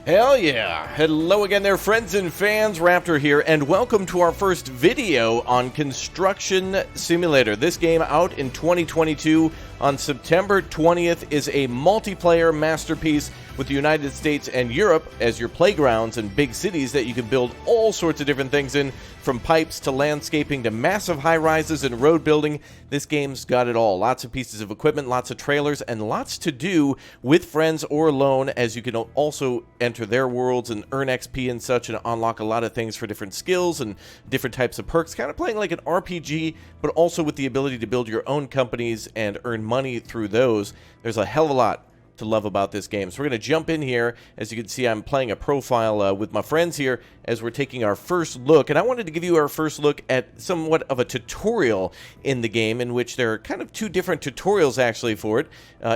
Hell yeah! Hello again there, friends and fans. Raptor here, and welcome to our first video on Construction Simulator. This game, out in 2022 on September 20th, is a multiplayer masterpiece with the United States and Europe as your playgrounds and big cities that you can build all sorts of different things in, from pipes to landscaping to massive high-rises and road building. This game's got it all. Lots of pieces of equipment, lots of trailers, and lots to do with friends or alone, as you can also enter their worlds and earn XP and such, and unlock a lot of things for different skills and different types of perks. Kind of playing like an RPG, but also with the ability to build your own companies and earn money through those. There's a hell of a lot to love about this game. So we're going to jump in here. As you can see, I'm playing a profile with my friends here as we're taking our first look. And I wanted to give you our first look at somewhat of a tutorial in the game, in which there are kind of two different tutorials actually for it.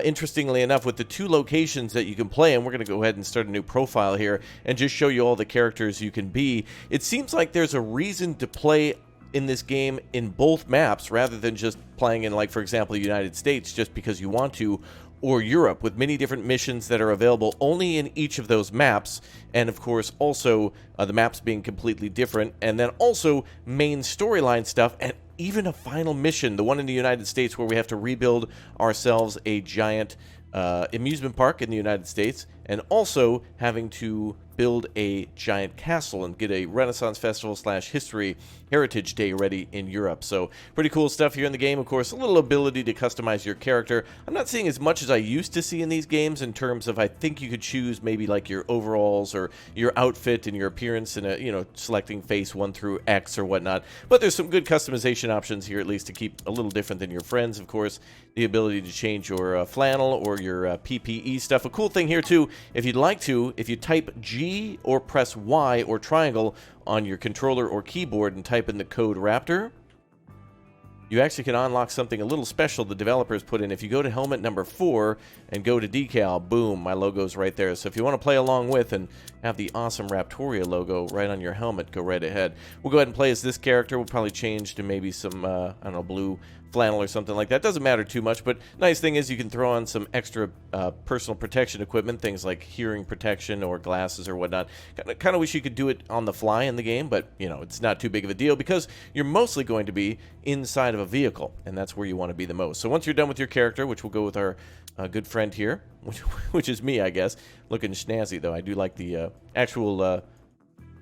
Interestingly enough, with the two locations that you can play, and we're going to go ahead and start a new profile here and just show you all the characters you can be. It seems like there's a reason to play in this game in both maps rather than just playing in, like, for example, the United States just because you want to, or Europe, with many different missions that are available only in each of those maps, and of course also the maps being completely different, and then also main storyline stuff, and even a final mission, the one in the United States where we have to rebuild ourselves a giant amusement park in the United States, and also having to build a giant castle and get a Renaissance Festival / History Heritage Day ready in Europe. So pretty cool stuff here in the game. Of course, a little ability to customize your character. I'm not seeing as much as I used to see in these games in terms of, I think you could choose maybe like your overalls or your outfit and your appearance, and you know, selecting face 1 through X or whatnot. But there's some good customization options here, at least to keep a little different than your friends. Of course, the ability to change your flannel or your PPE stuff. A cool thing here too, if you'd like to, if you type G or press Y or triangle on your controller or keyboard and type in the code Raptor, you actually can unlock something a little special the developers put in. If you go to helmet number 4 and go to decal, boom, my logo's right there. So if you want to play along with and have the awesome RAPTORIA logo right on your helmet, go right ahead. We'll go ahead and play as this character. We'll probably change to maybe some, I don't know, blue flannel or something like that. Doesn't matter too much, but nice thing is you can throw on some extra personal protection equipment, things like hearing protection or glasses or whatnot. Kind of wish you could do it on the fly in the game, but you know, it's not too big of a deal because you're mostly going to be inside of a vehicle, and that's where you want to be the most. So once you're done with your character, which we'll go with our good friend here, which is me, I guess, looking snazzy though. I do like the actual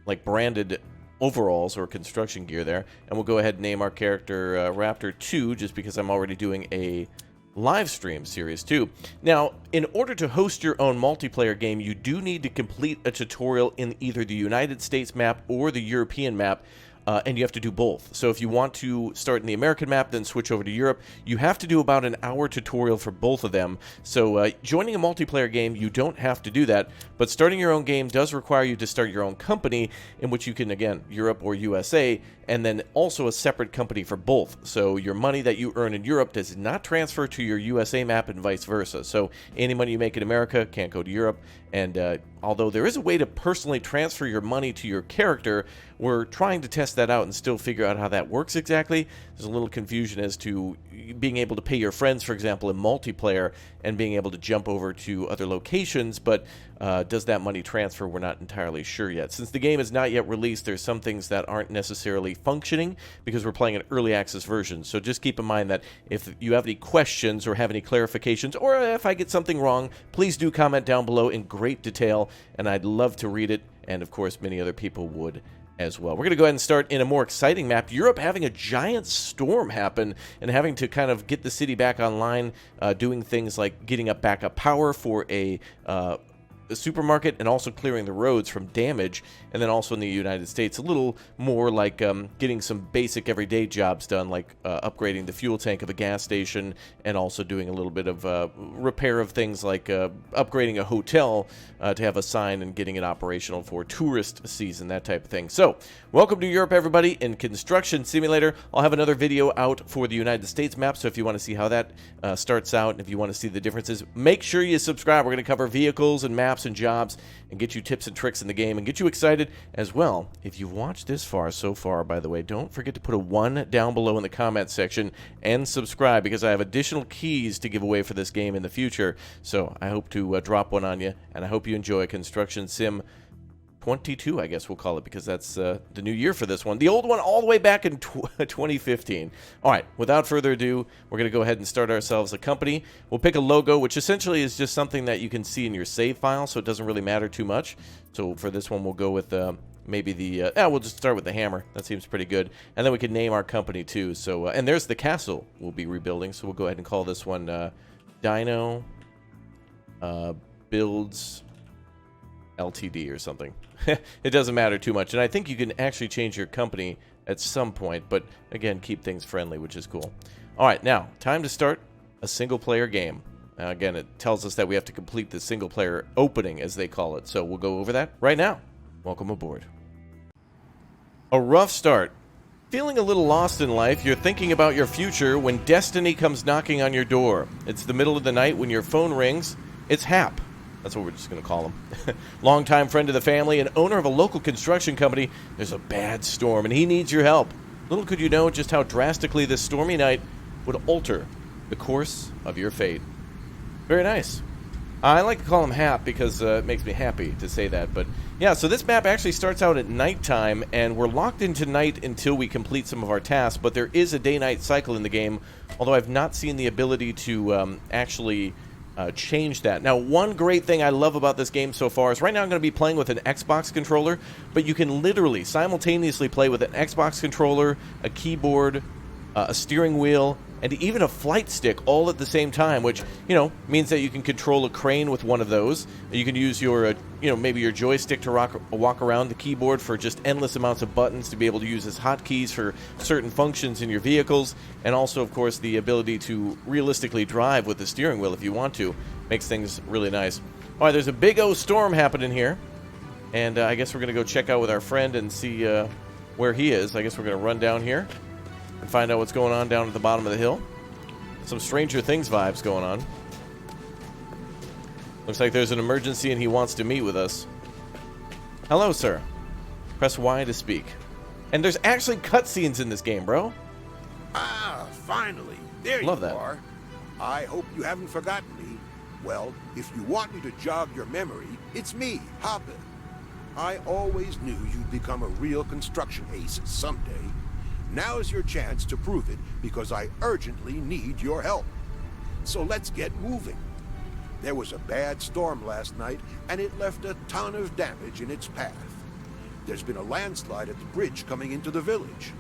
like branded overalls or construction gear there, and we'll go ahead and name our character Raptor 2, just because I'm already doing a live stream series too. Now, in order to host your own multiplayer game, you do need to complete a tutorial in either the United States map or the European map. And you have to do both. So if you want to start in the American map, then switch over to Europe, you have to do about an hour tutorial for both of them. So joining a multiplayer game, you don't have to do that, but starting your own game does require you to start your own company, in which you can, again, Europe or USA, and then also a separate company for both. So your money that you earn in Europe does not transfer to your USA map and vice versa. So any money you make in America can't go to Europe. And although there is a way to personally transfer your money to your character, we're trying to test that out and still figure out how that works exactly. There's a little confusion as to being able to pay your friends, for example, in multiplayer, and being able to jump over to other locations, but does that money transfer? We're not entirely sure yet. Since the game is not yet released, there's some things that aren't necessarily functioning because we're playing an early access version. So just keep in mind that if you have any questions or have any clarifications, or if I get something wrong, please do comment down below in great detail, and I'd love to read it, and of course many other people would as well. We're going to go ahead and start in a more exciting map. Europe having a giant storm happen and having to kind of get the city back online, doing things like getting up backup power for a supermarket, and also clearing the roads from damage. And then also in the United States, a little more like getting some basic everyday jobs done, like upgrading the fuel tank of a gas station, and also doing a little bit of repair of things like upgrading a hotel to have a sign and getting it operational for tourist season, that type of thing. So welcome to Europe, everybody, in Construction Simulator. I'll have another video out for the United States map, so if you want to see how that starts out, and if you want to see the differences, make sure you subscribe. We're going to cover vehicles and maps maps and jobs and get you tips and tricks in the game and get you excited as well. If you've watched this far so far, by the way, don't forget to put a 1 down below in the comment section and subscribe, because I have additional keys to give away for this game in the future. So I hope to drop one on you, and I hope you enjoy Construction Sim 22, I guess we'll call it, because that's the new year for this one. The old one all the way back in 2015. All right, without further ado, we're going to go ahead and start ourselves a company. We'll pick a logo, which essentially is just something that you can see in your save file, so it doesn't really matter too much. So for this one, we'll go with maybe the... we'll just start with the hammer. That seems pretty good. And then we can name our company, too. So and there's the castle we'll be rebuilding, so we'll go ahead and call this one Dino Builds LTD or something. It doesn't matter too much, and I think you can actually change your company at some point, but again, keep things friendly, which is cool. All right, now, time to start a single-player game. Again, it tells us that we have to complete the single-player opening, as they call it, so we'll go over that right now. Welcome aboard. A rough start. Feeling a little lost in life, you're thinking about your future when destiny comes knocking on your door. It's the middle of the night when your phone rings. It's Hap. That's what we're just going to call him. Longtime friend of the family and owner of a local construction company. There's a bad storm, and he needs your help. Little could you know just how drastically this stormy night would alter the course of your fate. Very nice. I like to call him Hap because it makes me happy to say that. But yeah, so this map actually starts out at nighttime, and we're locked into night until we complete some of our tasks. But there is a day-night cycle in the game, although I've not seen the ability to actually... change that. Now, one great thing I love about this game so far is right now I'm going to be playing with an Xbox controller, but you can literally simultaneously play with an Xbox controller, a keyboard, a steering wheel, and even a flight stick all at the same time, which, you know, means that you can control a crane with one of those. You can use your, maybe your joystick to walk around the keyboard for just endless amounts of buttons to be able to use as hotkeys for certain functions in your vehicles, and also, of course, the ability to realistically drive with the steering wheel if you want to. Makes things really nice. All right, there's a big O storm happening here, and I guess we're going to go check out with our friend and see where he is. I guess we're going to run down here and find out what's going on down at the bottom of the hill. Some Stranger Things vibes going on. Looks like there's an emergency and he wants to meet with us. Hello, sir. Press Y to speak. And there's actually cutscenes in this game, bro. Ah, finally. There Love you that. are. I hope you haven't forgotten me. Well, if you want me to jog your memory, it's me, Hopper. I always knew you'd become a real construction ace someday. Now is your chance to prove it, because I urgently need your help. So let's get moving. There was a bad storm last night, and it left a ton of damage in its path. There's been a landslide at the bridge coming into the village.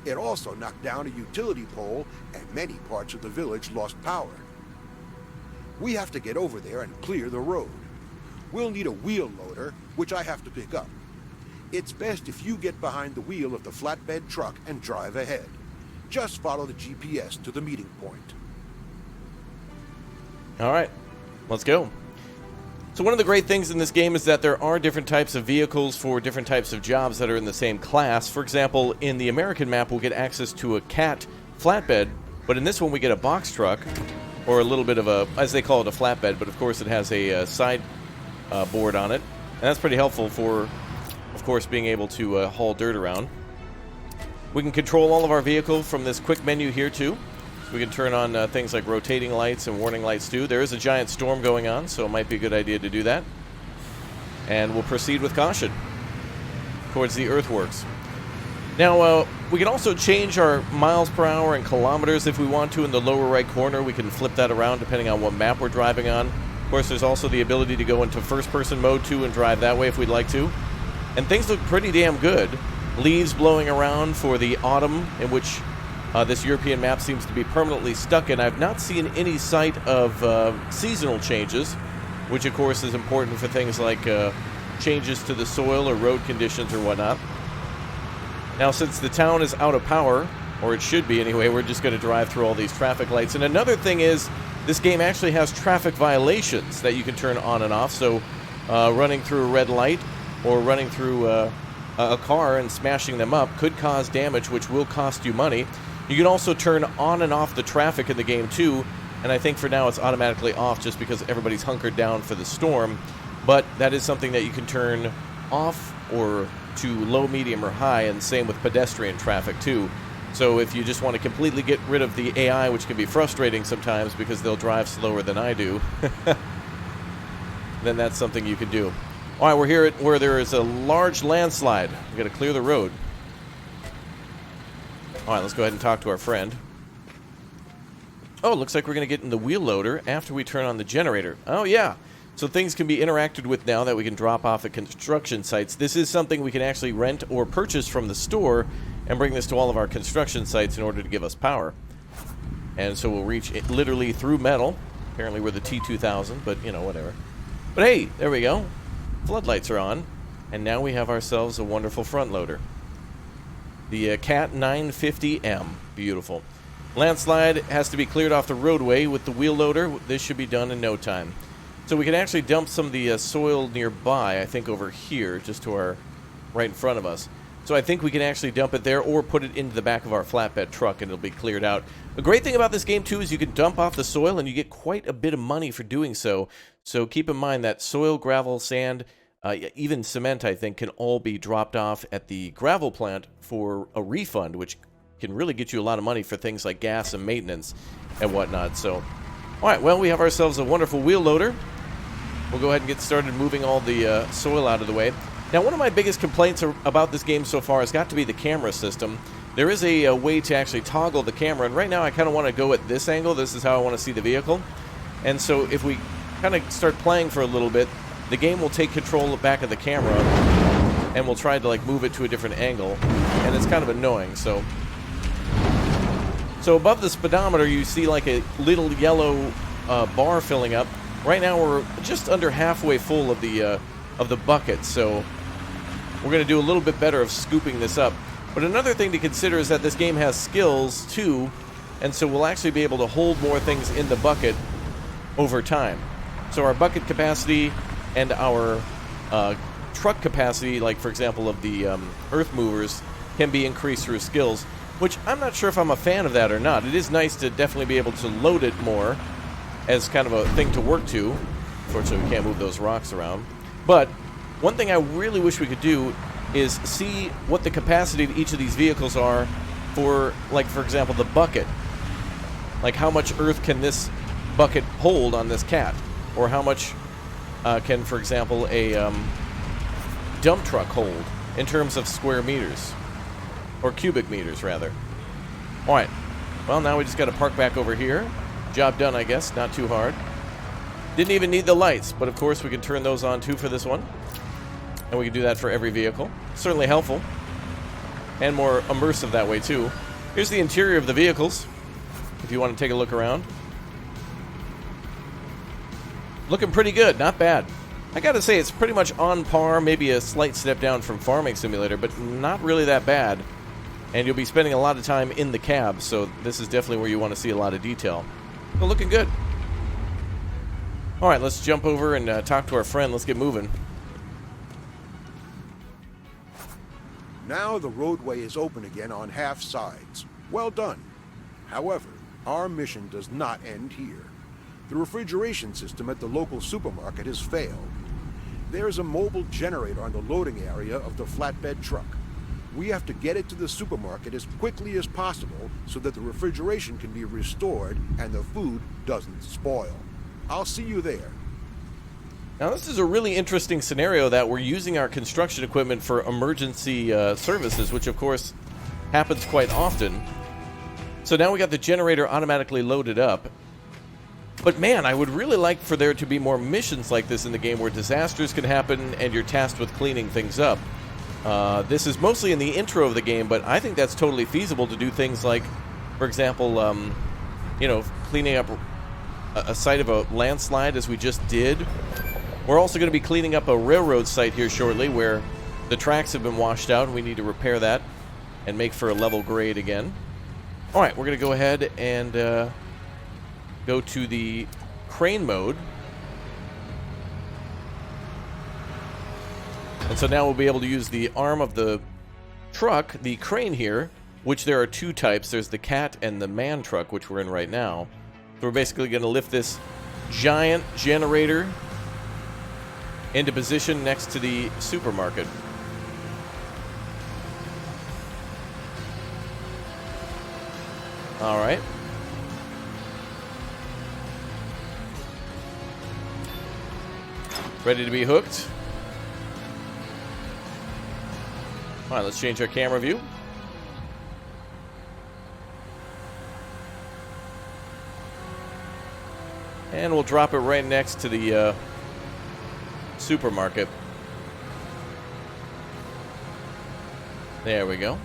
It also knocked down a utility pole, and many parts of the village lost power. We have to get over there and clear the road. We'll need a wheel loader, which I have to pick up. It's best if you get behind the wheel of the flatbed truck and drive ahead. Just follow the GPS to the meeting point. All right, let's go. So one of the great things in this game is that there are different types of vehicles for different types of jobs that are in the same class. For example, in the American map, we'll get access to a cat flatbed, but in this one we get a box truck, or a little bit of a, as they call it, a flatbed, but of course it has a side board on it, and that's pretty helpful for, of course, being able to haul dirt around. We can control all of our vehicle from this quick menu here too. So we can turn on things like rotating lights and warning lights too. There is a giant storm going on, so it might be a good idea to do that. And we'll proceed with caution towards the earthworks. Now, we can also change our miles per hour and kilometers if we want to in the lower right corner. We can flip that around depending on what map we're driving on. Of course, there's also the ability to go into first-person mode too and drive that way if we'd like to. And things look pretty damn good. Leaves blowing around for the autumn, in which this European map seems to be permanently stuck in. I've not seen any sight of seasonal changes, which of course is important for things like changes to the soil or road conditions or whatnot. Now, since the town is out of power, or it should be anyway, we're just going to drive through all these traffic lights. And another thing is, this game actually has traffic violations that you can turn on and off. So running through a red light or running through a car and smashing them up could cause damage, which will cost you money. You can also turn on and off the traffic in the game too, and I think for now it's automatically off just because everybody's hunkered down for the storm. but that is something that you can turn off or to low, medium, or high, and same with pedestrian traffic too. So if you just want to completely get rid of the AI, which can be frustrating sometimes because they'll drive slower than I do, then that's something you can do. All right, we're here at where there is a large landslide. We've got to clear the road. All right, let's go ahead and talk to our friend. Oh, it looks like we're going to get in the wheel loader after we turn on the generator. Oh, yeah. So things can be interacted with now that we can drop off at construction sites. This is something we can actually rent or purchase from the store and bring this to all of our construction sites in order to give us power. And so we'll reach it literally through metal. Apparently we're the T2000, but, you know, whatever. But hey, there we go. Floodlights are on. And now we have ourselves a wonderful front loader. The Cat 950M. Beautiful. Landslide has to be cleared off the roadway with the wheel loader. This should be done in no time. So we can actually dump some of the soil nearby, I think over here, just to our right in front of us. So I think we can actually dump it there or put it into the back of our flatbed truck and it'll be cleared out. A great thing about this game too is you can dump off the soil and you get quite a bit of money for doing so. So keep in mind that soil, gravel, sand, even cement, I think, can all be dropped off at the gravel plant for a refund, which can really get you a lot of money for things like gas and maintenance and whatnot. So, all right, well, we have ourselves a wonderful wheel loader. We'll go ahead and get started moving all the soil out of the way. Now, one of my biggest complaints about this game so far has got to be the camera system. There is a way to actually toggle the camera, and right now I kind of want to go at this angle. This is how I want to see the vehicle. And so if we kind of start playing for a little bit, the game will take control back of the camera, and we'll try to like move it to a different angle, and it's kind of annoying. So above the speedometer, you see like a little yellow bar filling up. Right now, we're just under halfway full of the bucket, so we're going to do a little bit better of scooping this up. But another thing to consider is that this game has skills too, and so we'll actually be able to hold more things in the bucket over time. So our bucket capacity and our truck capacity, like for example of the earth movers, can be increased through skills, which I'm not sure if I'm a fan of that or not. It is nice to definitely be able to load it more as kind of a thing to work to. Unfortunately, we can't move those rocks around. But one thing I really wish we could do is see what the capacity of each of these vehicles are for, like, for example, the bucket. Like, how much earth can this bucket hold on this Cat? Or how much can, for example, a dump truck hold in terms of square meters? Or cubic meters, rather. All right. Well, now we just got to park back over here. Job done, I guess. Not too hard. Didn't even need the lights, but of course we can turn those on too for this one. And we can do that for every vehicle. Certainly helpful. And more immersive that way too. Here's the interior of the vehicles, if you want to take a look around. Looking pretty good, not bad. I gotta say, it's pretty much on par, maybe a slight step down from Farming Simulator, but not really that bad. And you'll be spending a lot of time in the cab, so this is definitely where you want to see a lot of detail. But looking good. All right, let's jump over and talk to our friend. Let's get moving. Now the roadway is open again on half sides. Well done. However, our mission does not end here. The refrigeration system at the local supermarket has failed. There is a mobile generator on the loading area of the flatbed truck. We have to get it to the supermarket as quickly as possible so that the refrigeration can be restored and the food doesn't spoil. I'll see you there. Now, this is a really interesting scenario that we're using our construction equipment for emergency services, which of course happens quite often. So now we got the generator automatically loaded up. But man, I would really like for there to be more missions like this in the game where disasters can happen and you're tasked with cleaning things up. This is mostly in the intro of the game, but I think that's totally feasible to do things like, for example, you know, cleaning up a site of a landslide as we just did. We're also going to be cleaning up a railroad site here shortly where the tracks have been washed out and we need to repair that and make for a level grade again. All right, we're going to go ahead and go to the crane mode. And so now we'll be able to use the arm of the truck, the crane here, which there are two types. There's the Cat and the man truck, which we're in right now. So we're basically going to lift this giant generator into position next to the supermarket. All right. Ready to be hooked. All right, let's change our camera view. And we'll drop it right next to the supermarket. There we go.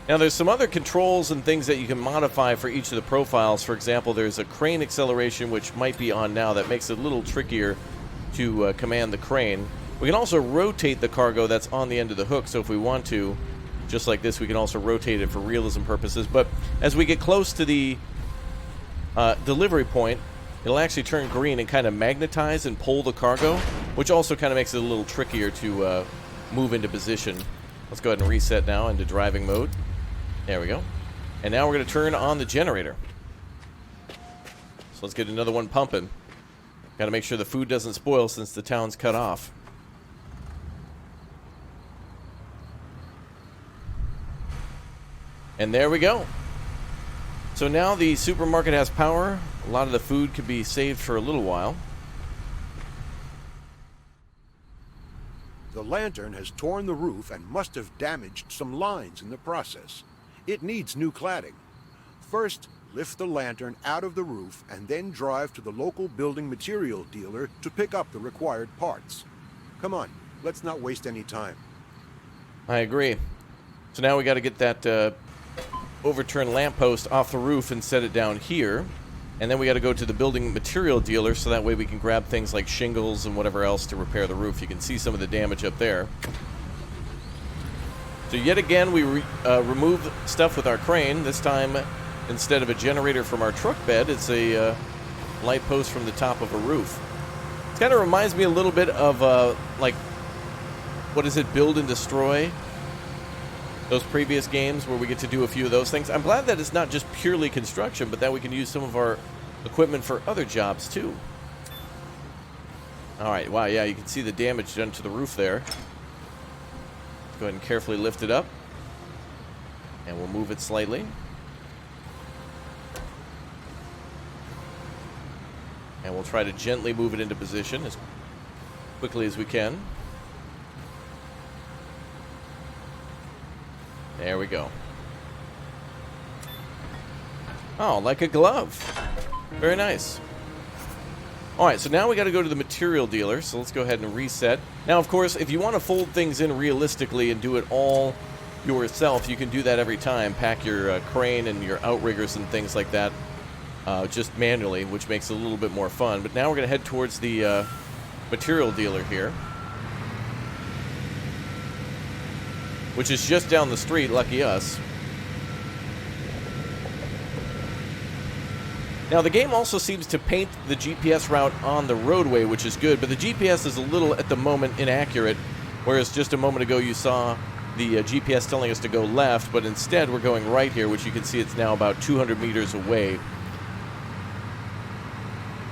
Now there's some other controls and things that you can modify for each of the profiles. For example, there's a crane acceleration, which might be on now. That makes it a little trickier to command the crane. We can also rotate the cargo that's on the end of the hook, so if we want to, just like this, we can also rotate it for realism purposes. But as we get close to the delivery point, it'll actually turn green and kind of magnetize and pull the cargo, which also kind of makes it a little trickier to move into position. Let's go ahead and reset now into driving mode. There we go. And now we're going to turn on the generator. So let's get another one pumping. Got to make sure the food doesn't spoil since the town's cut off. And there we go. So now the supermarket has power. A lot of the food could be saved for a little while. The lantern has torn the roof and must have damaged some lines in the process. It needs new cladding. First, lift the lantern out of the roof and then drive to the local building material dealer to pick up the required parts. Come on, let's not waste any time. I agree. So now we got to get that overturned lamppost off the roof and set it down here. And then we got to go to the building material dealer so that way we can grab things like shingles and whatever else to repair the roof. You can see some of the damage up there. So yet again, we remove stuff with our crane. This time, instead of a generator from our truck bed, it's a light post from the top of a roof. It kind of reminds me a little bit of, like, what is it, Build and Destroy? Those previous games where we get to do a few of those things. I'm glad that it's not just purely construction, but that we can use some of our equipment for other jobs, too. All right, wow, yeah, you can see the damage done to the roof there. Go ahead and carefully lift it up. And we'll move it slightly. And we'll try to gently move it into position as quickly as we can. There we go. Oh, like a glove. Very nice. Alright, so now we got to go to the material dealer, so let's go ahead and reset. Now, of course, if you want to fold things in realistically and do it all yourself, you can do that every time. Pack your crane and your outriggers and things like that just manually, which makes it a little bit more fun. But now we're going to head towards the material dealer here, which is just down the street, lucky us. Now, the game also seems to paint the GPS route on the roadway, which is good, but the GPS is a little, at the moment, inaccurate, whereas just a moment ago you saw the GPS telling us to go left, but instead we're going right here, which you can see it's now about 200 meters away.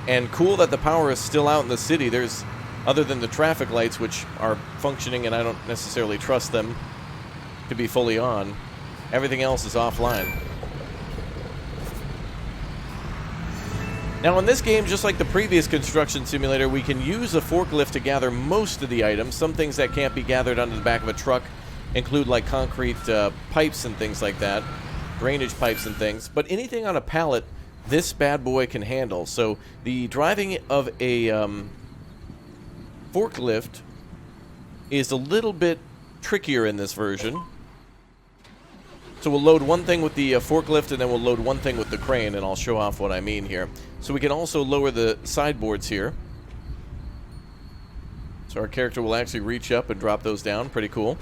And cool that the power is still out in the city. There's, other than the traffic lights, which are functioning and I don't necessarily trust them to be fully on, everything else is offline. Now in this game, just like the previous construction simulator, we can use a forklift to gather most of the items. Some things that can't be gathered onto the back of a truck include like concrete pipes and things like that, drainage pipes and things, but anything on a pallet this bad boy can handle. So the driving of a forklift is a little bit trickier in this version. So we'll load one thing with the forklift, and then we'll load one thing with the crane, and I'll show off what I mean here. So we can also lower the sideboards here. So our character will actually reach up and drop those down. Pretty cool.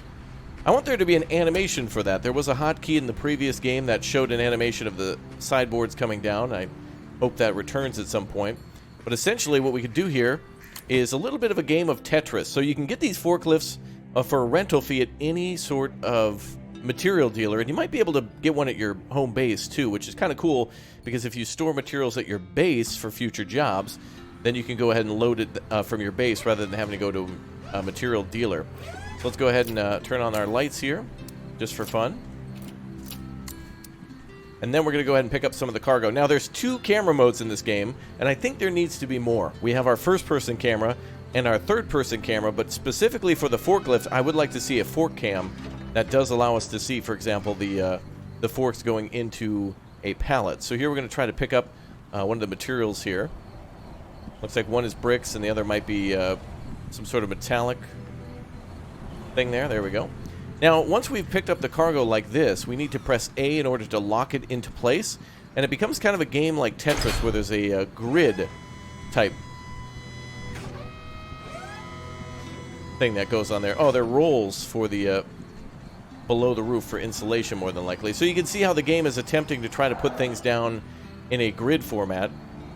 I want there to be an animation for that. There was a hotkey in the previous game that showed an animation of the sideboards coming down. I hope that returns at some point. But essentially what we could do here is a little bit of a game of Tetris. So you can get these forklifts for a rental fee at any sort of material dealer, and you might be able to get one at your home base too, which is kind of cool, because if you store materials at your base for future jobs, then you can go ahead and load it from your base rather than having to go to a material dealer. So let's go ahead and turn on our lights here, just for fun. And then we're going to go ahead and pick up some of the cargo. Now, there's 2 camera modes in this game, and I think there needs to be more. We have our first-person camera and our third-person camera, but specifically for the forklift, I would like to see a fork cam that does allow us to see, for example, the forks going into a pallet. So here we're going to try to pick up one of the materials here. Looks like one is bricks and the other might be some sort of metallic thing there. There we go. Now, once we've picked up the cargo like this, we need to press A in order to lock it into place. And it becomes kind of a game like Tetris where there's a grid type thing that goes on there. Oh, they're rolls for the below the roof for insulation, more than likely. So you can see how the game is attempting to try to put things down in a grid format.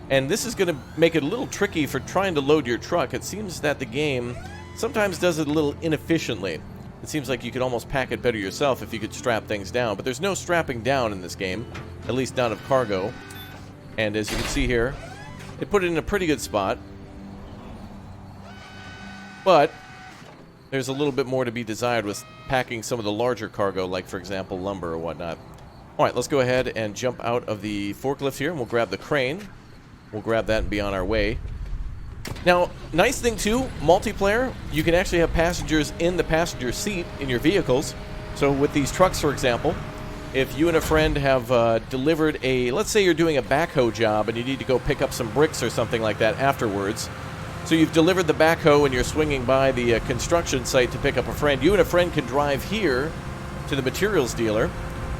And this is going to make it a little tricky for trying to load your truck. It seems that the game sometimes does it a little inefficiently. It seems like you could almost pack it better yourself if you could strap things down. But there's no strapping down in this game, at least not of cargo. And as you can see here, it put it in a pretty good spot. But there's a little bit more to be desired with packing some of the larger cargo, like, for example, lumber or whatnot. All right, let's go ahead and jump out of the forklift here, and we'll grab the crane. We'll grab that and be on our way. Now, nice thing, too, multiplayer, you can actually have passengers in the passenger seat in your vehicles. So with these trucks, for example, if you and a friend have delivered a, let's say you're doing a backhoe job and you need to go pick up some bricks or something like that afterwards. So you've delivered the backhoe and you're swinging by the construction site to pick up a friend. You and a friend can drive here to the materials dealer.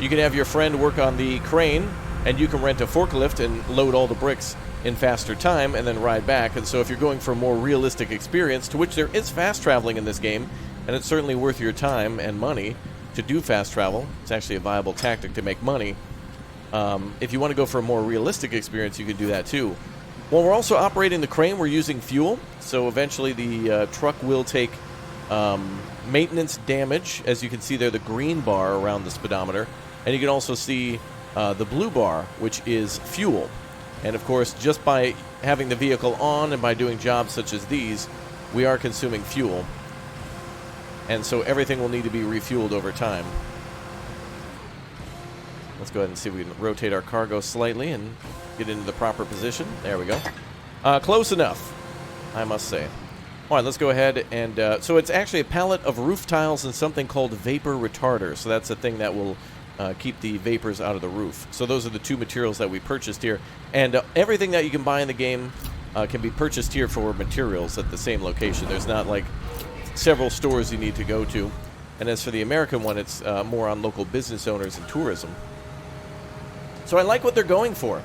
You can have your friend work on the crane, and you can rent a forklift and load all the bricks in faster time and then ride back. And so if you're going for a more realistic experience, to which there is fast traveling in this game, and it's certainly worth your time and money to do fast travel. It's actually a viable tactic to make money. If you want to go for a more realistic experience, you can do that too. While we're also operating the crane, we're using fuel, so eventually the truck will take maintenance damage. As you can see there, the green bar around the speedometer, and you can also see the blue bar, which is fuel. And of course, just by having the vehicle on and by doing jobs such as these, we are consuming fuel. And so everything will need to be refueled over time. Let's go ahead and see if we can rotate our cargo slightly and get into the proper position. There we go. Close enough, I must say. All right, let's go ahead and... so it's actually a pallet of roof tiles and something called vapor retarder. So that's a thing that will keep the vapors out of the roof. So those are the 2 materials that we purchased here. And everything that you can buy in the game can be purchased here for materials at the same location. There's not like several stores you need to go to. And as for the American one, it's more on local business owners and tourism. So I like what they're going for.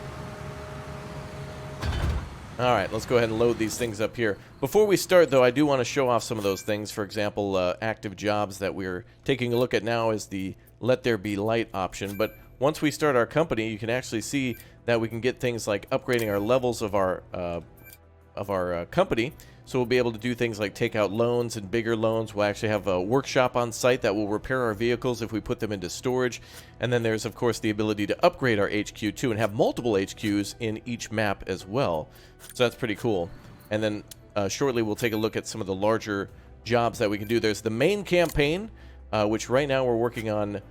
All right, let's go ahead and load these things up here. Before we start, though, I do want to show off some of those things. For example, active jobs that we're taking a look at now is the Let There Be Light option. But once we start our company, you can actually see that we can get things like upgrading our levels of our company. So we'll be able to do things like take out loans and bigger loans. We'll actually have a workshop on site that will repair our vehicles if we put them into storage. And then there's, of course, the ability to upgrade our HQ too and have multiple HQs in each map as well. So that's pretty cool. And then shortly we'll take a look at some of the larger jobs that we can do. There's the main campaign, which right now we're working on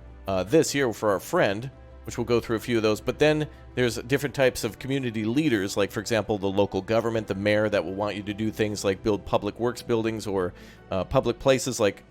this here for our friend, which we'll go through a few of those. But then there's different types of community leaders, like, for example, the local government, the mayor, that will want you to do things like build public works buildings or public places like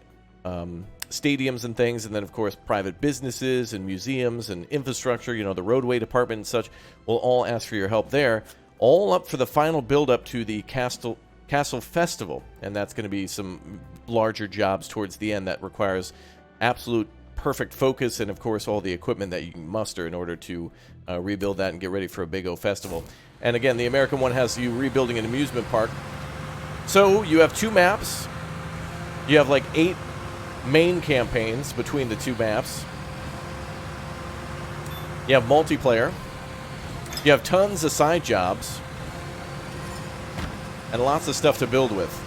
stadiums and things. And then, of course, private businesses and museums and infrastructure, you know, the roadway department and such will all ask for your help there. All up for the final build-up to the Castle Festival. And that's going to be some larger jobs towards the end that requires absolute perfect focus and, of course, all the equipment that you can muster in order to rebuild that and get ready for a big old festival. And again, the American one has you rebuilding an amusement park. So you have 2 maps. You have like 8 main campaigns between the 2 maps. You have multiplayer. You have tons of side jobs. And lots of stuff to build with.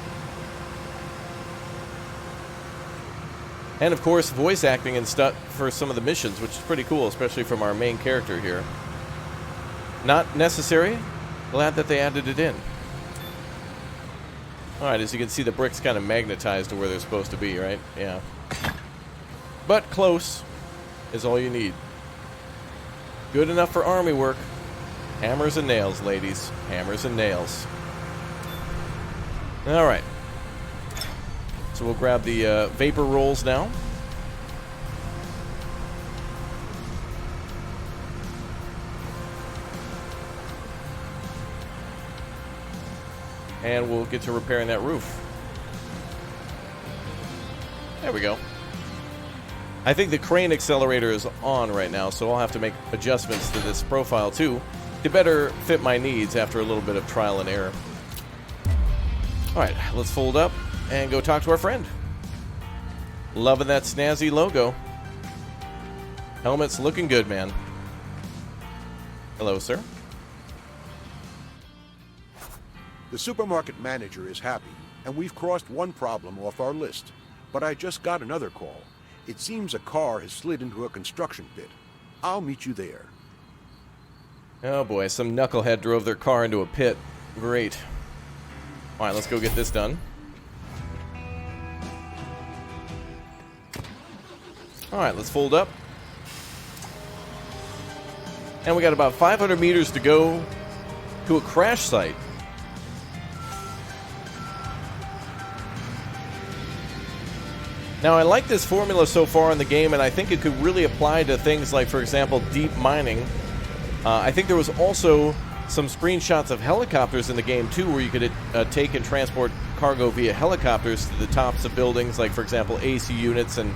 And, of course, voice acting and stuff for some of the missions, which is pretty cool, especially from our main character here. Not necessary. Glad that they added it in. Alright, as you can see, the brick's kind of magnetized to where they're supposed to be, right? Yeah. But close is all you need. Good enough for army work. Hammers and nails, ladies. Hammers and nails. Alright. So we'll grab the vapor rolls now. And we'll get to repairing that roof. There we go. I think the crane accelerator is on right now, so I'll have to make adjustments to this profile too to better fit my needs after a little bit of trial and error. Alright, let's fold up and go talk to our friend. Loving that snazzy logo. Helmet's looking good, man. Hello, sir. The supermarket manager is happy, and we've crossed one problem off our list. But I just got another call. It seems a car has slid into a construction pit. I'll meet you there. Oh boy, some knucklehead drove their car into a pit. Great. Alright, let's go get this done. Alright, let's fold up. And we got about 500 meters to go to a crash site. Now, I like this formula so far in the game, and I think it could really apply to things like, for example, deep mining. I think there was also some screenshots of helicopters in the game, too, where you could take and transport cargo via helicopters to the tops of buildings, like, for example, AC units and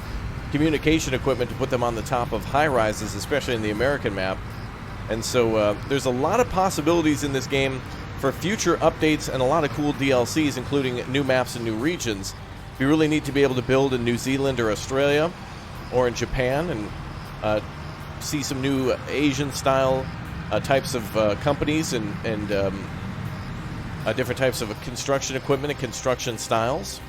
communication equipment to put them on the top of high-rises, especially in the American map. And so there's a lot of possibilities in this game for future updates and a lot of cool DLCs, including new maps and new regions. We really need to be able to build in New Zealand or Australia or in Japan and see some new Asian-style types of companies and different types of construction equipment and construction styles.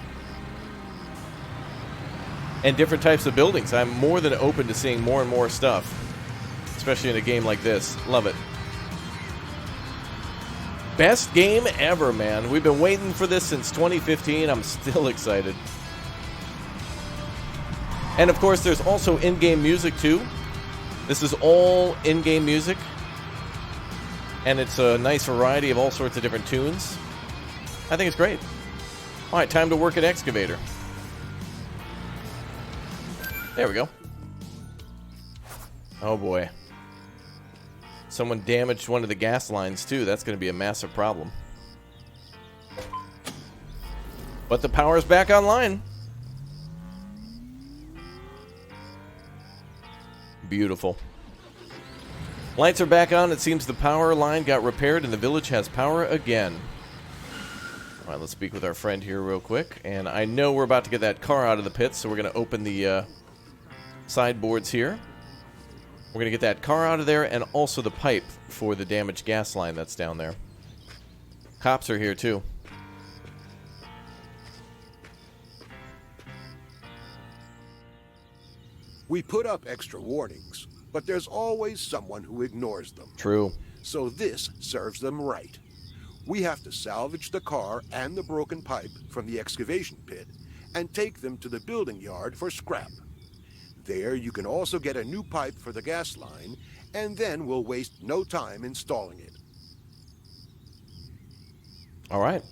And different types of buildings. I'm more than open to seeing more and more stuff, especially in a game like this. Love it. Best game ever, man. We've been waiting for this since 2015. I'm still excited. And of course, there's also in-game music too. This is all in-game music. And it's a nice variety of all sorts of different tunes. I think it's great. Alright, time to work at Excavator. There we go. Oh boy. Someone damaged one of the gas lines too. That's going to be a massive problem. But the power's back online. Beautiful. Lights are back on. It seems the power line got repaired and the village has power again. All right, let's speak with our friend here real quick. And I know we're about to get that car out of the pit, so we're going to open the sideboards here. We're going to get that car out of there and also the pipe for the damaged gas line that's down there. Cops are here too. We put up extra warnings, but there's always someone who ignores them. True. So this serves them right. We have to salvage the car and the broken pipe from the excavation pit and take them to the building yard for scrap. There, you can also get a new pipe for the gas line, and then we'll waste no time installing it. All right.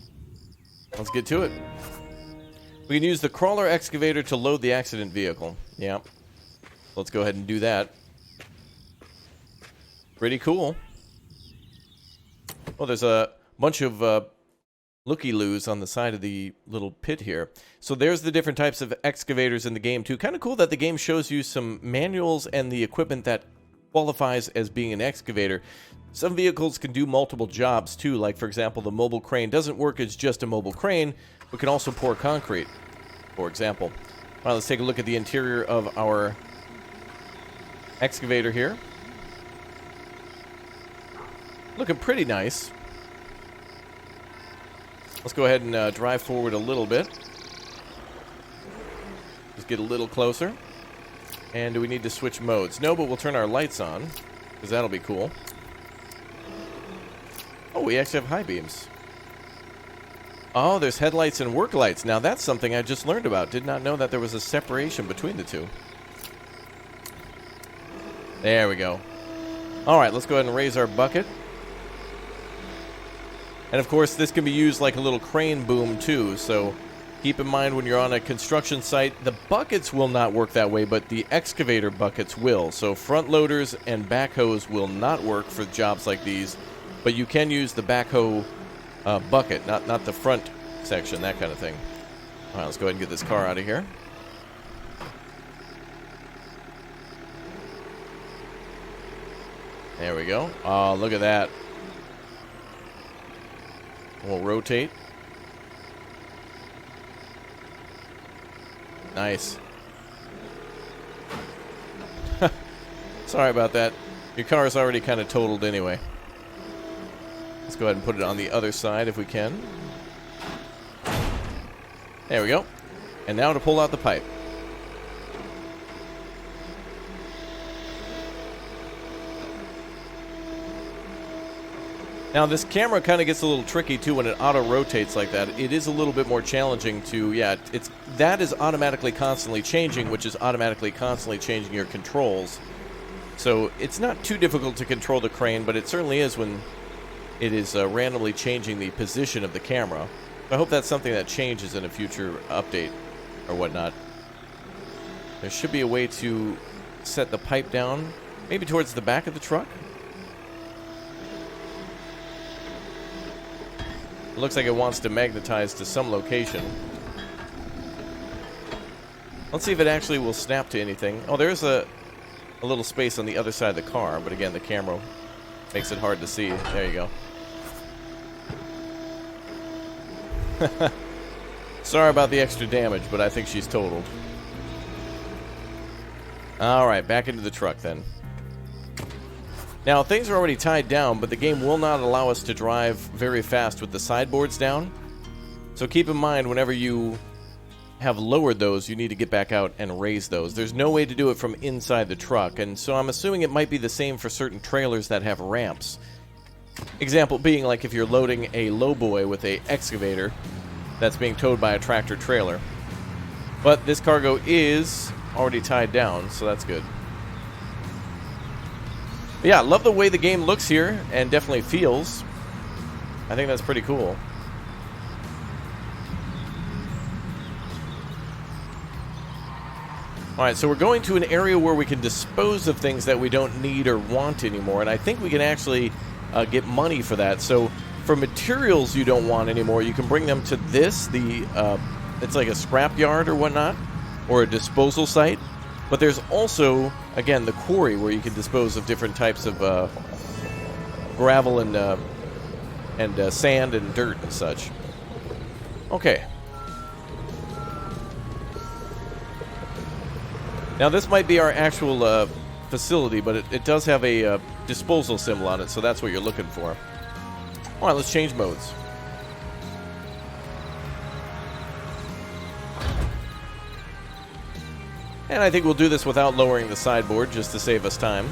Let's get to it. We can use the crawler excavator to load the accident vehicle. Yeah. Let's go ahead and do that. Pretty cool. Well, there's a bunch of looky-loos on the side of the little pit here. So there's the different types of excavators in the game too. Kind of cool that the game shows you some manuals and the equipment that qualifies as being an excavator. Some vehicles can do multiple jobs too, like for example the mobile crane doesn't work as just a mobile crane, but can also pour concrete, for example. All right, let's take a look at the interior of our excavator here. Looking pretty nice. Let's go ahead and drive forward a little bit. Just get a little closer. And do we need to switch modes? No, but we'll turn our lights on, because that'll be cool. Oh, we actually have high beams. Oh, there's headlights and work lights. Now that's something I just learned about. Did not know that there was a separation between the two. There we go. All right, let's go ahead and raise our bucket. And of course, this can be used like a little crane boom too, so keep in mind when you're on a construction site, the buckets will not work that way, but the excavator buckets will. So front loaders and backhoes will not work for jobs like these, but you can use the backhoe bucket, not the front section, that kind of thing. All right, let's go ahead and get this car out of here. There we go. Oh, look at that. We'll rotate. Nice. Sorry about that. Your car is already kind of totaled anyway. Let's go ahead and put it on the other side if we can. There we go. And now to pull out the pipe. Now this camera kind of gets a little tricky too when it auto-rotates like that. It is a little bit more challenging to, that is automatically constantly changing, which is automatically constantly changing your controls. So it's not too difficult to control the crane, but it certainly is when it is randomly changing the position of the camera. I hope that's something that changes in a future update or whatnot. There should be a way to set the pipe down, maybe towards the back of the truck. It looks like it wants to magnetize to some location. Let's see if it actually will snap to anything. Oh, there's a little space on the other side of the car, but again, the camera makes it hard to see. There you go. Sorry about the extra damage, but I think she's totaled. Alright, back into the truck then. Now, things are already tied down, but the game will not allow us to drive very fast with the sideboards down. So keep in mind, whenever you have lowered those, you need to get back out and raise those. There's no way to do it from inside the truck, and so I'm assuming it might be the same for certain trailers that have ramps. Example being like if you're loading a lowboy with a excavator that's being towed by a tractor trailer. But this cargo is already tied down, so that's good. But yeah, love the way the game looks here, and definitely feels. I think that's pretty cool. Alright, so we're going to an area where we can dispose of things that we don't need or want anymore, and I think we can actually get money for that. So for materials you don't want anymore, you can bring them to this, it's like a scrap yard or whatnot, or a disposal site. But there's also, again, the quarry where you can dispose of different types of gravel and sand and dirt and such. Okay. Now this might be our actual facility, but it does have a disposal symbol on it, so that's what you're looking for. All right, let's change modes. And I think we'll do this without lowering the sideboard, just to save us time.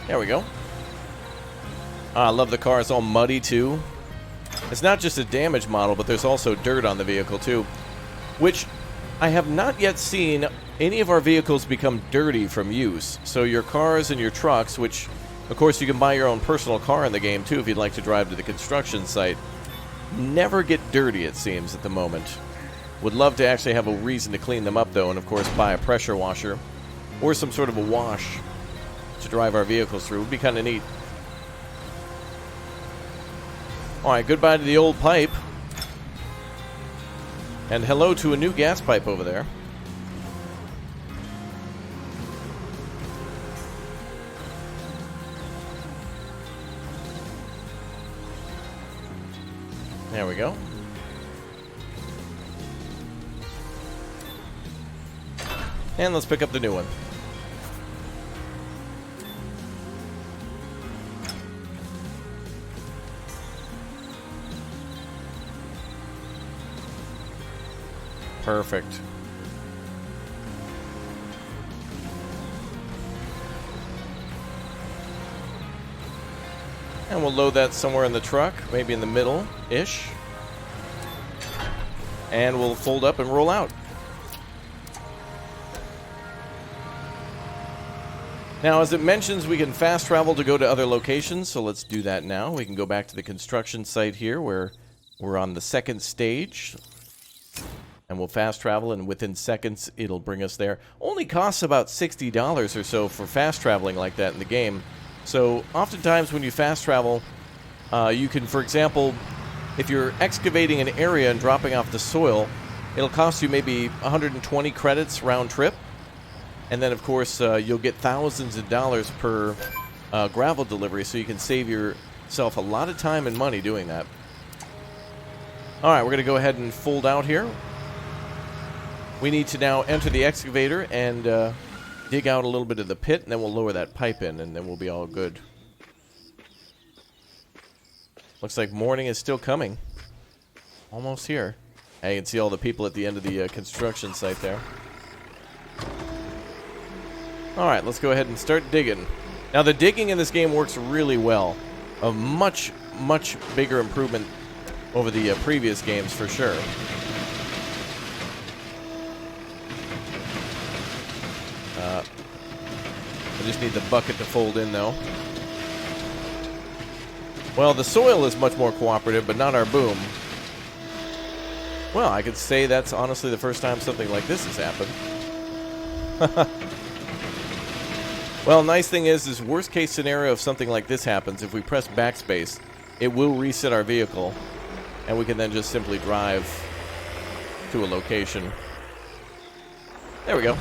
There we go. I love the car. It's all muddy, too. It's not just a damaged model, but there's also dirt on the vehicle, too. Which I have not yet seen any of our vehicles become dirty from use. So your cars and your trucks, which... Of course, you can buy your own personal car in the game, too, if you'd like to drive to the construction site. Never get dirty, it seems, at the moment. Would love to actually have a reason to clean them up, though, and, of course, buy a pressure washer or some sort of a wash to drive our vehicles through. Would be kind of neat. All right, goodbye to the old pipe. And hello to a new gas pipe over there. There we go. And let's pick up the new one. Perfect. And we'll load that somewhere in the truck, maybe in the middle-ish. And we'll fold up and roll out. Now, as it mentions, we can fast travel to go to other locations, so let's do that now. We can go back to the construction site here where we're on the second stage. And we'll fast travel, and within seconds, it'll bring us there. Only costs about $60 or so for fast traveling like that in the game. So, oftentimes when you fast travel, you can, for example, if you're excavating an area and dropping off the soil, it'll cost you maybe 120 credits round trip. And then, of course, you'll get thousands of dollars per gravel delivery, so you can save yourself a lot of time and money doing that. All right, we're going to go ahead and fold out here. We need to now enter the excavator and dig out a little bit of the pit, and then we'll lower that pipe in, and then we'll be all good. Looks like morning is still coming. Almost here. And you can see all the people at the end of the construction site there. Alright, let's go ahead and start digging. Now, the digging in this game works really well. A much, much bigger improvement over the previous games, for sure. I just need the bucket to fold in, though. Well, the soil is much more cooperative, but not our boom. Well, I could say that's honestly the first time something like this has happened. Well, nice thing is worst case scenario if something like this happens, if we press backspace, it will reset our vehicle, and we can then just simply drive to a location. There we go.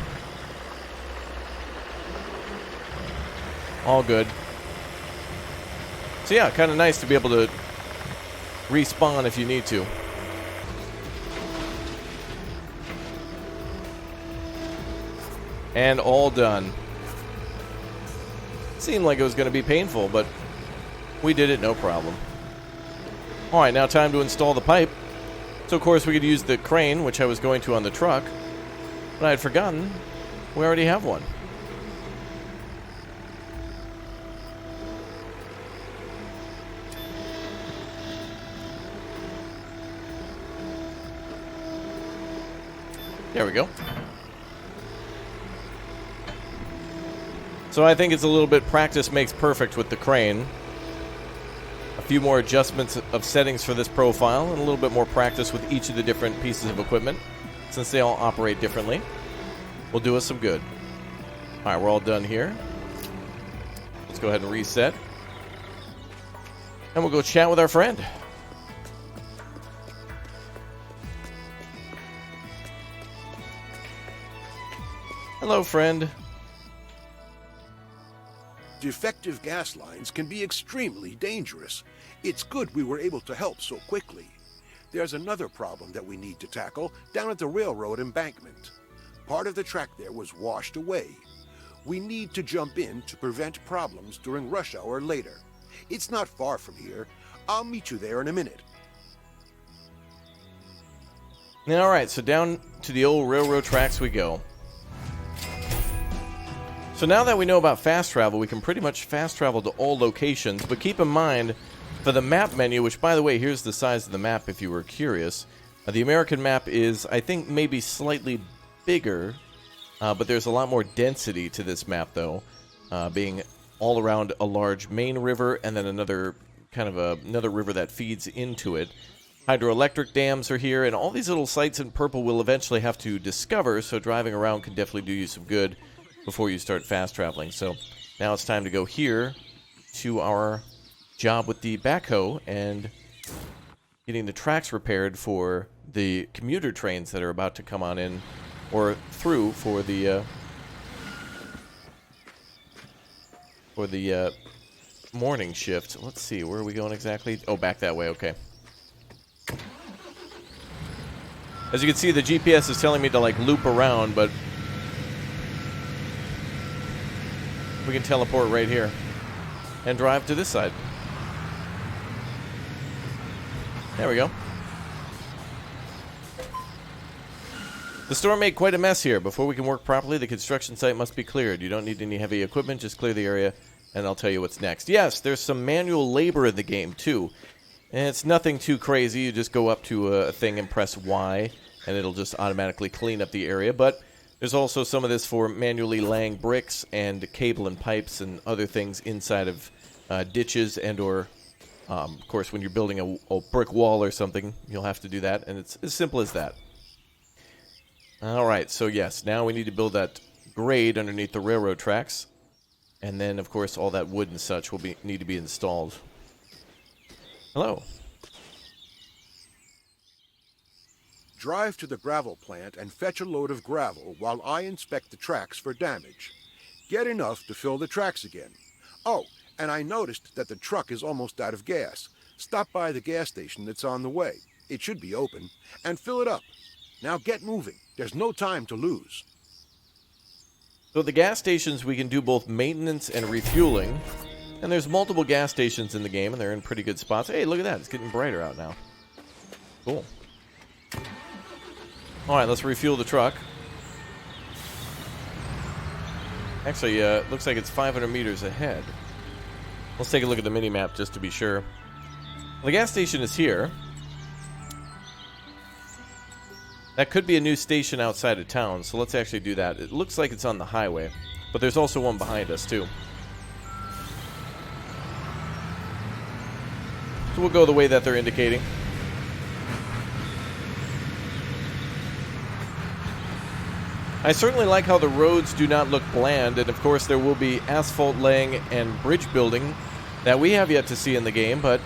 All good. So yeah, kind of nice to be able to respawn if you need to. And all done. Seemed like it was going to be painful, but we did it no problem. Alright, now time to install the pipe. So of course we could use the crane, which I was going to on the truck, but I had forgotten we already have one. There we go. So I think it's a little bit practice makes perfect with the crane. A few more adjustments of settings for this profile, and a little bit more practice with each of the different pieces of equipment, since they all operate differently. Will do us some good. Alright, we're all done here. Let's go ahead and reset. And we'll go chat with our friend. Hello, friend. Defective gas lines can be extremely dangerous. It's good we were able to help so quickly. There's another problem that we need to tackle down at the railroad embankment. Part of the track there was washed away. We need to jump in to prevent problems during rush hour later. It's not far from here. I'll meet you there in a minute. Alright, so down to the old railroad tracks we go. So now that we know about fast travel, we can pretty much fast travel to all locations, but keep in mind, for the map menu, which by the way, here's the size of the map if you were curious. The American map is, I think, maybe slightly bigger, but there's a lot more density to this map though, being all around a large main river and then another kind of another river that feeds into it. Hydroelectric dams are here, and all these little sites in purple we'll eventually have to discover, so driving around can definitely do you some good before you start fast traveling. So now it's time to go here to our job with the backhoe and getting the tracks repaired for the commuter trains that are about to come on in or through for the morning shift. Let's see, where are we going exactly? Oh, back that way, okay. As you can see, the GPS is telling me to like loop around, but we can teleport right here and drive to this side. There we go. The storm made quite a mess here. Before we can work properly, the construction site must be cleared. You don't need any heavy equipment, just clear the area and I'll tell you what's next. Yes, there's some manual labor in the game, too. And it's nothing too crazy. You just go up to a thing and press Y, and it'll just automatically clean up the area. But there's also some of this for manually laying bricks and cable and pipes and other things inside of ditches and or, of course, when you're building a brick wall or something, you'll have to do that. And it's as simple as that. All right, so yes, now we need to build that grade underneath the railroad tracks. And then, of course, all that wood and such will need to be installed. Hello. Drive to the gravel plant and fetch a load of gravel while I inspect the tracks for damage. Get enough to fill the tracks again. Oh, and I noticed that the truck is almost out of gas. Stop by the gas station that's on the way. It should be open. And fill it up. Now get moving. There's no time to lose. So at the gas stations, we can do both maintenance and refueling. And there's multiple gas stations in the game, and they're in pretty good spots. Hey, look at that. It's getting brighter out now. Cool. All right, let's refuel the truck. Actually, looks like it's 500 meters ahead. Let's take a look at the mini-map just to be sure. The gas station is here. That could be a new station outside of town, so let's actually do that. It looks like it's on the highway, but there's also one behind us, too. So we'll go the way that they're indicating. I certainly like how the roads do not look bland, and of course there will be asphalt laying and bridge building that we have yet to see in the game, but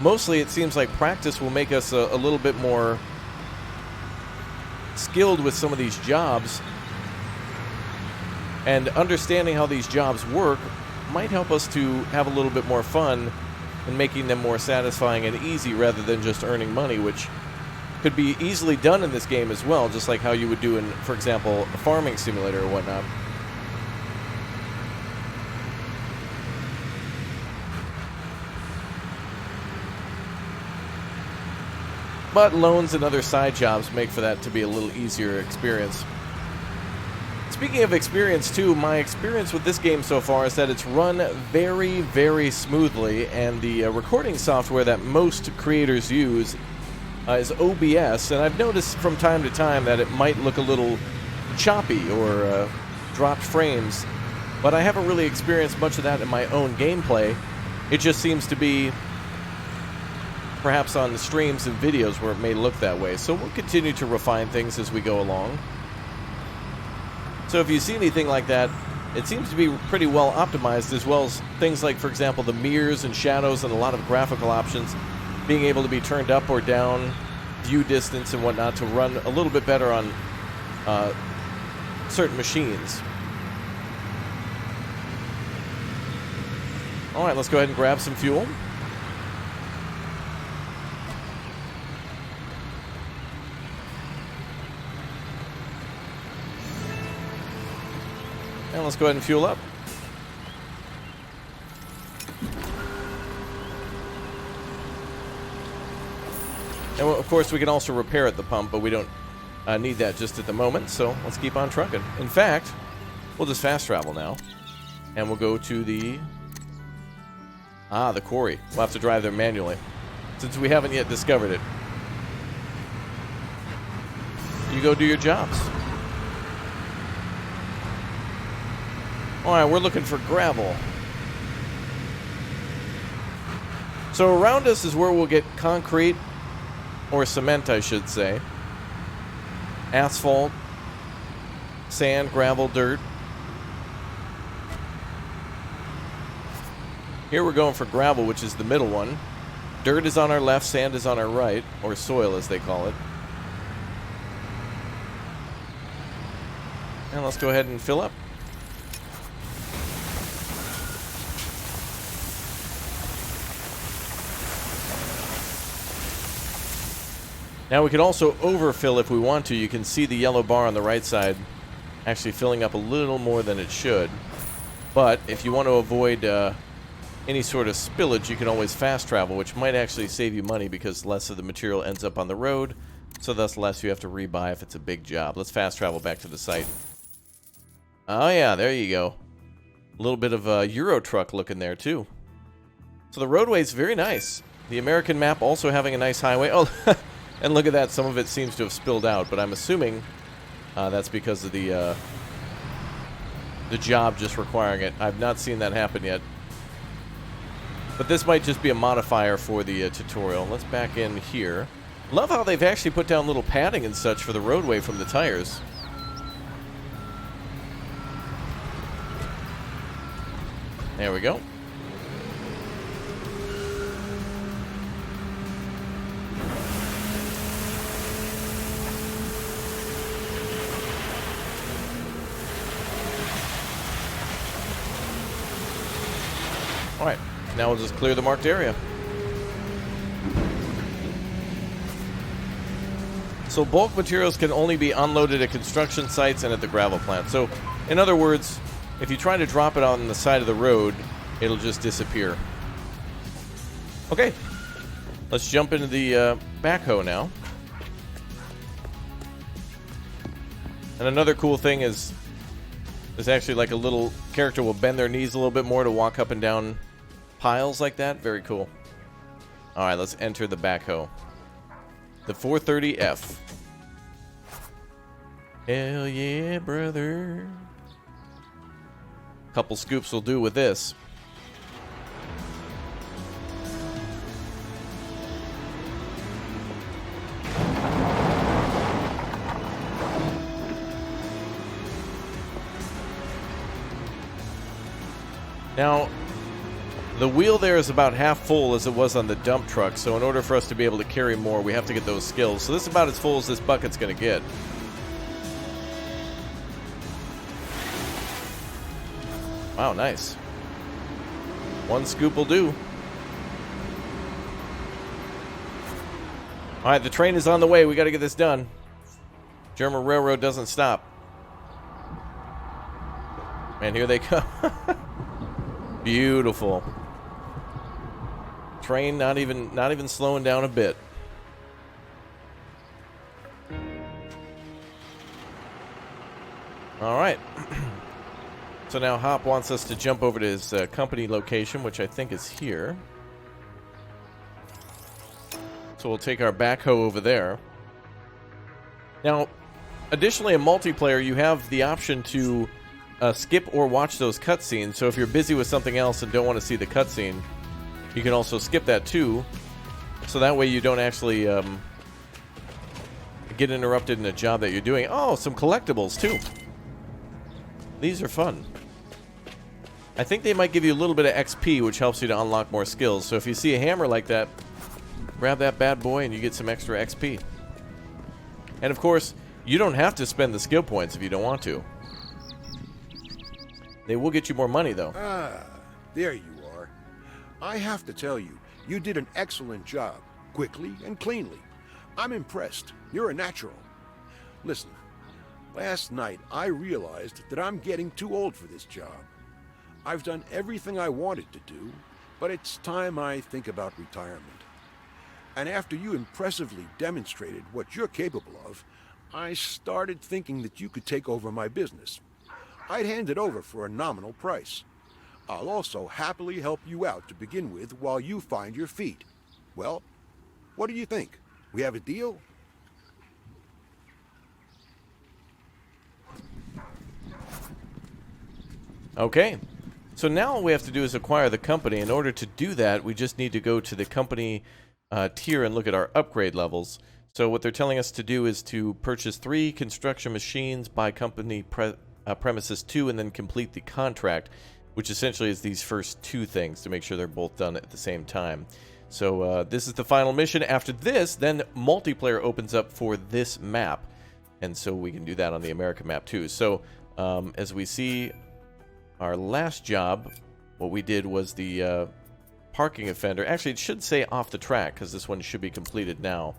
mostly it seems like practice will make us a little bit more skilled with some of these jobs, and understanding how these jobs work might help us to have a little bit more fun in making them more satisfying and easy rather than just earning money, which could be easily done in this game as well, just like how you would do in, for example, a farming simulator or whatnot. But loans and other side jobs make for that to be a little easier experience. Speaking of experience, too, my experience with this game so far is that it's run very, very smoothly, and the recording software that most creators use is OBS, and I've noticed from time to time that it might look a little choppy or dropped frames, but I haven't really experienced much of that in my own gameplay. It just seems to be perhaps on the streams and videos where it may look that way, so we'll continue to refine things as we go along. So if you see anything like that, it seems to be pretty well optimized, as well as things like, for example, the mirrors and shadows and a lot of graphical options being able to be turned up or down, view distance and whatnot, to run a little bit better on certain machines. All right, let's go ahead and grab some fuel. And let's go ahead and fuel up. And of course, we can also repair at the pump, but we don't need that just at the moment, so let's keep on trucking. In fact, we'll just fast travel now, and we'll go to the quarry. We'll have to drive there manually, since we haven't yet discovered it. You go do your jobs. All right, we're looking for gravel. So around us is where we'll get concrete, or cement, I should say. Asphalt, sand, gravel, dirt. Here we're going for gravel, which is the middle one. Dirt is on our left, sand is on our right, or soil as they call it. And let's go ahead and fill up. Now we can also overfill if we want to. You can see the yellow bar on the right side actually filling up a little more than it should. But if you want to avoid any sort of spillage, you can always fast travel, which might actually save you money because less of the material ends up on the road, so thus less you have to rebuy if it's a big job. Let's fast travel back to the site. Oh yeah, there you go. A little bit of a Euro truck look in there, too. So the roadway's very nice. The American map also having a nice highway. Oh, and look at that. Some of it seems to have spilled out, but I'm assuming that's because of the job just requiring it. I've not seen that happen yet. But this might just be a modifier for the tutorial. Let's back in here. Love how they've actually put down little padding and such for the roadway from the tires. There we go. Alright, now we'll just clear the marked area. So bulk materials can only be unloaded at construction sites and at the gravel plant. So, in other words, if you try to drop it on the side of the road, it'll just disappear. Okay, let's jump into the backhoe now. And another cool thing is there's actually like a little character will bend their knees a little bit more to walk up and down piles like that. Very cool. All right, let's enter the backhoe. The 430F. Hell yeah, brother. Couple scoops will do with this. Now, the wheel there is about half full as it was on the dump truck, so in order for us to be able to carry more, we have to get those skills. So this is about as full as this bucket's going to get. Wow, nice. One scoop will do. All right, the train is on the way. We got to get this done. German Railroad doesn't stop. And here they come. Beautiful. Train not even slowing down a bit. All right. So now Hop wants us to jump over to his company location, which I think is here. So we'll take our backhoe over there. Now, additionally, in multiplayer, you have the option to skip or watch those cutscenes. So if you're busy with something else and don't want to see the cutscene, you can also skip that too. So that way you don't actually get interrupted in a job that you're doing. Oh, some collectibles too. These are fun. I think they might give you a little bit of XP, which helps you to unlock more skills. So if you see a hammer like that, grab that bad boy and you get some extra XP. And of course, you don't have to spend the skill points if you don't want to. They will get you more money, though. Ah, there you are. I have to tell you, you did an excellent job, quickly and cleanly. I'm impressed. You're a natural. Listen, last night I realized that I'm getting too old for this job. I've done everything I wanted to do, but it's time I think about retirement. And after you impressively demonstrated what you're capable of, I started thinking that you could take over my business. I'd hand it over for a nominal price. I'll also happily help you out to begin with while you find your feet. Well, what do you think? We have a deal? Okay. So now all we have to do is acquire the company. In order to do that, we just need to go to the company tier and look at our upgrade levels. So what they're telling us to do is to purchase 3 construction machines, buy company premises 2, and then complete the contract, which essentially is these first 2 things to make sure they're both done at the same time. So this is the final mission. After this, then multiplayer opens up for this map, and so we can do that on the American map too. So as we see, our last job, what we did was the parking offender. Actually, it should say off the track because this one should be completed now.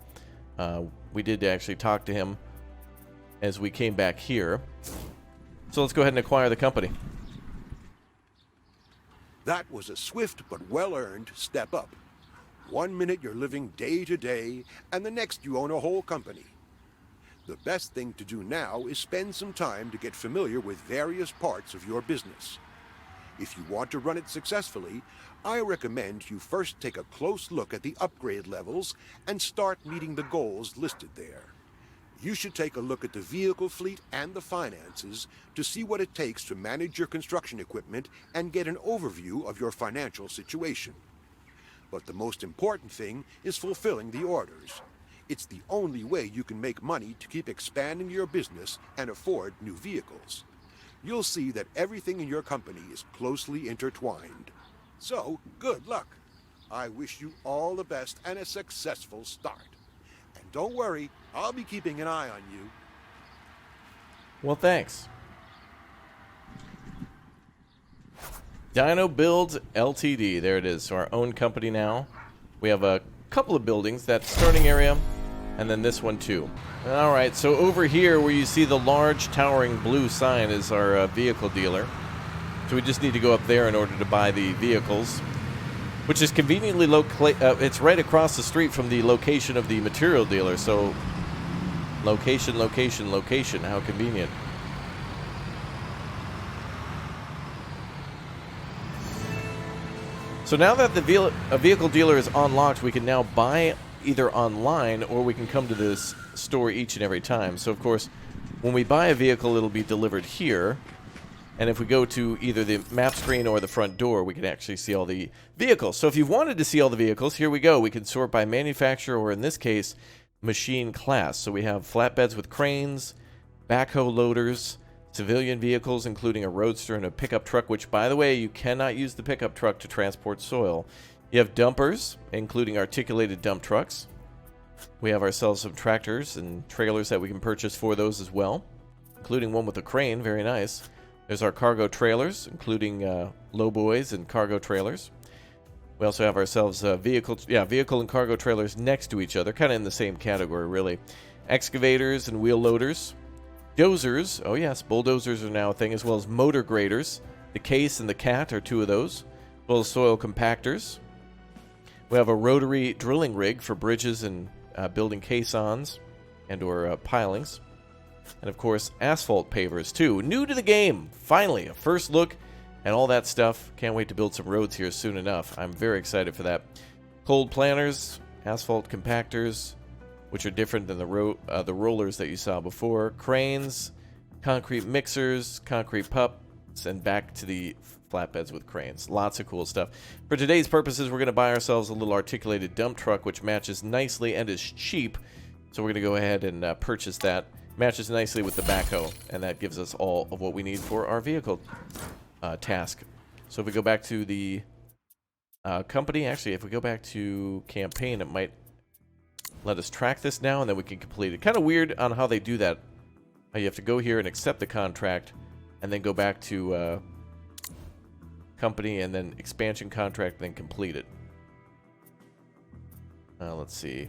We did actually talk to him as we came back here. So let's go ahead and acquire the company. That was a swift but well-earned step up. 1 minute you're living day to day, and the next you own a whole company. The best thing to do now is spend some time to get familiar with various parts of your business. If you want to run it successfully, I recommend you first take a close look at the upgrade levels and start meeting the goals listed there. You should take a look at the vehicle fleet and the finances to see what it takes to manage your construction equipment and get an overview of your financial situation. But the most important thing is fulfilling the orders. It's the only way you can make money to keep expanding your business and afford new vehicles. You'll see that everything in your company is closely intertwined. So, good luck. I wish you all the best and a successful start. And don't worry, I'll be keeping an eye on you. Well, thanks. Dino Builds Ltd. There it is. So our own company now. We have a couple of buildings. That starting area, and then this one too. All right. So over here, where you see the large towering blue sign, is our vehicle dealer. So we just need to go up there in order to buy the vehicles, which is conveniently it's right across the street from the location of the material dealer. So location, location, location. How convenient. So now that the vehicle dealer is unlocked, we can now buy either online or we can come to this store each and every time. So, of course, when we buy a vehicle, it'll be delivered here. And if we go to either the map screen or the front door, we can actually see all the vehicles. So if you wanted to see all the vehicles, here we go. We can sort by manufacturer, or in this case, machine class. So we have flatbeds with cranes, backhoe loaders, civilian vehicles, including a roadster and a pickup truck, which, by the way, you cannot use the pickup truck to transport soil. You have dumpers, including articulated dump trucks. We have ourselves some tractors and trailers that we can purchase for those as well, including one with a crane. Very nice. There's our cargo trailers, including lowboys and cargo trailers. We also have ourselves vehicle and cargo trailers next to each other, kind of in the same category, really. Excavators and wheel loaders. Dozers, oh yes, bulldozers are now a thing, as well as motor graders. The Case and the Cat are two of those, as well as soil compactors. We have a rotary drilling rig for bridges and building caissons and or pilings. And of course, asphalt pavers too. New to the game, finally, a first look at all that stuff. Can't wait to build some roads here soon enough. I'm very excited for that. Cold planters, asphalt compactors, which are different than the rollers that you saw before. Cranes, concrete mixers, concrete pups, and back to the flatbeds with cranes. Lots of cool stuff. For today's purposes, we're going to buy ourselves a little articulated dump truck, which matches nicely and is cheap. So we're going to go ahead and purchase that. Matches nicely with the backhoe, and that gives us all of what we need for our vehicle task. So if we go back to the company, actually, if we go back to campaign, it might let us track this now, and then we can complete it. Kind of weird on how they do that. You have to go here and accept the contract, and then go back to company, and then expansion contract, then complete it. Let's see.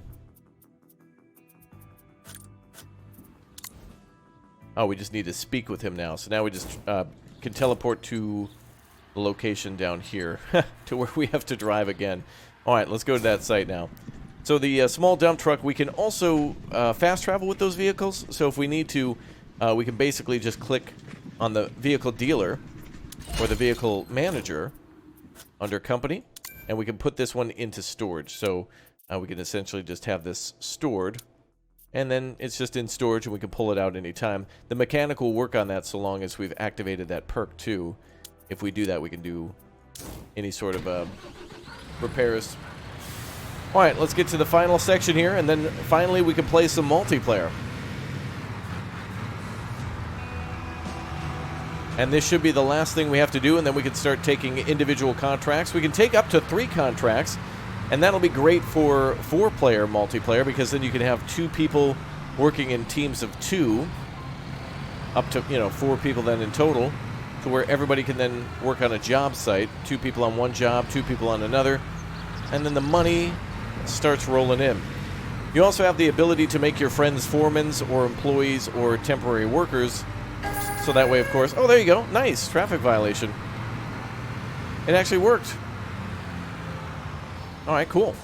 Oh, we just need to speak with him now. So now we just can teleport to the location down here to where we have to drive again. All right, let's go to that site now. So the small dump truck, we can also fast travel with those vehicles. So if we need to, we can basically just click on the vehicle dealer or the vehicle manager under company, and we can put this one into storage. So we can essentially just have this stored, and then it's just in storage, and we can pull it out anytime. The mechanic will work on that so long as we've activated that perk too. If we do that, we can do any sort of repairs. All right, let's get to the final section here, and then finally we can play some multiplayer. And this should be the last thing we have to do, and then we can start taking individual contracts. We can take up to 3 contracts, and that'll be great for 4-player multiplayer, because then you can have 2 people working in teams of 2, up to 4 people then in total, to where everybody can then work on a job site. 2 people on one job, 2 people on another, and then the money starts rolling in. You also have the ability to make your friends foremen or employees or temporary workers. So that way, of course... Oh, there you go. Nice. Traffic violation. It actually worked. All right, cool.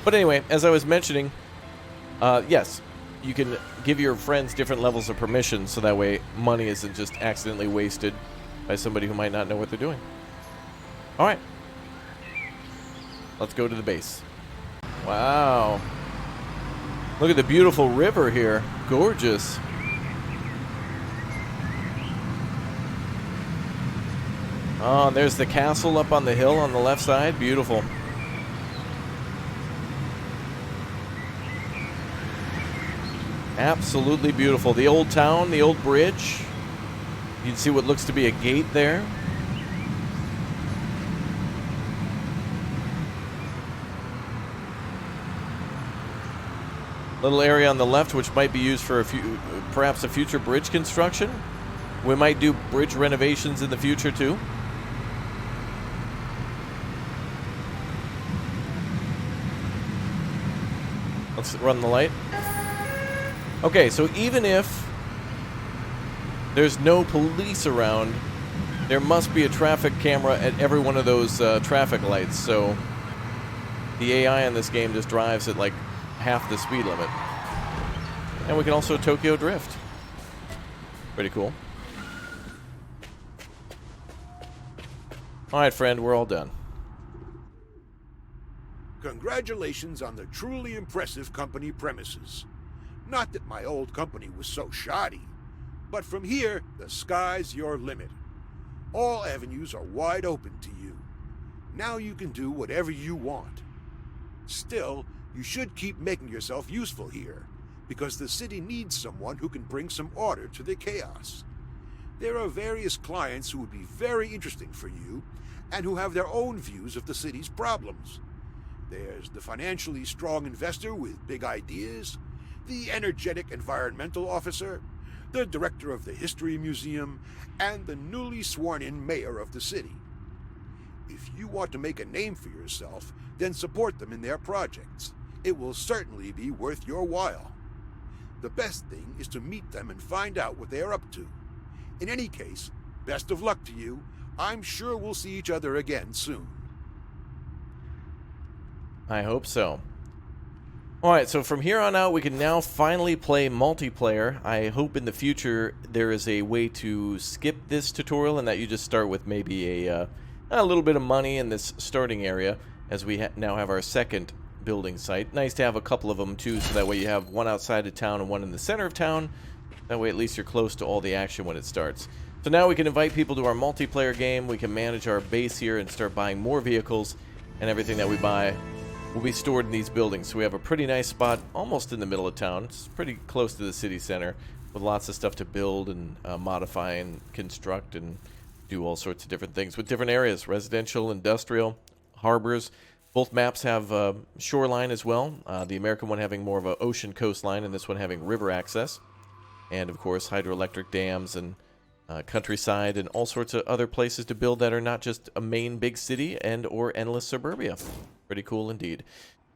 But anyway, as I was mentioning, yes, you can give your friends different levels of permission, so that way money isn't just accidentally wasted by somebody who might not know what they're doing. All right. Let's go to the base. Wow. Look at the beautiful river here. Gorgeous. Oh, and there's the castle up on the hill on the left side. Beautiful. Absolutely beautiful. The old town, the old bridge. You can see what looks to be a gate there. Little area on the left which might be used for perhaps a future bridge construction. We might do bridge renovations in the future too. Let's run the light. Okay, so even if there's no police around, there must be a traffic camera at every one of those traffic lights. So the AI in this game just drives at like half the speed limit. And we can also Tokyo Drift. Pretty cool. Alright, friend, we're all done. Congratulations on the truly impressive company premises. Not that my old company was so shoddy, but from here, the sky's your limit. All avenues are wide open to you. Now you can do whatever you want. Still, you should keep making yourself useful here, because the city needs someone who can bring some order to the chaos. There are various clients who would be very interesting for you, and who have their own views of the city's problems. There's the financially strong investor with big ideas, the energetic environmental officer, the director of the History Museum, and the newly sworn-in mayor of the city. If you want to make a name for yourself, then support them in their projects. It will certainly be worth your while. The best thing is to meet them and find out what they are up to. In any case, best of luck to you. I'm sure we'll see each other again soon. I hope so. Alright, so from here on out, we can now finally play multiplayer. I hope in the future there is a way to skip this tutorial and that you just start with maybe a little bit of money in this starting area, as we now have our second building site. Nice to have a couple of them too, so that way you have one outside of town and one in the center of town. That way at least you're close to all the action when it starts. So now we can invite people to our multiplayer game. We can manage our base here and start buying more vehicles, and everything that we buy will be stored in these buildings. So we have a pretty nice spot almost in the middle of town. It's pretty close to the city center, with lots of stuff to build and modify and construct and do all sorts of different things with different areas: residential, industrial, harbors. Both maps have shoreline as well. The American one having more of an ocean coastline, and this one having river access. And of course hydroelectric dams and countryside and all sorts of other places to build that are not just a main big city and or endless suburbia. Pretty cool indeed.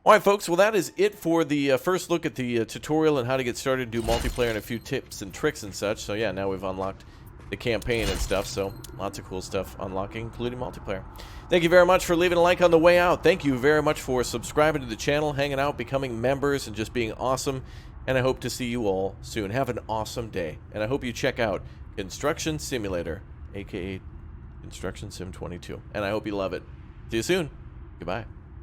Alright folks, well that is it for the first look at the tutorial and how to get started and do multiplayer and a few tips and tricks and such. So yeah, now we've unlocked the campaign and stuff, so lots of cool stuff unlocking, including multiplayer. Thank you very much for leaving a like on the way out. Thank you very much for subscribing to the channel, hanging out, becoming members, and just being awesome. And I hope to see you all soon. Have an awesome day. And I hope you check out Construction Simulator, aka Construction Sim 22. And I hope you love it. See you soon. Goodbye.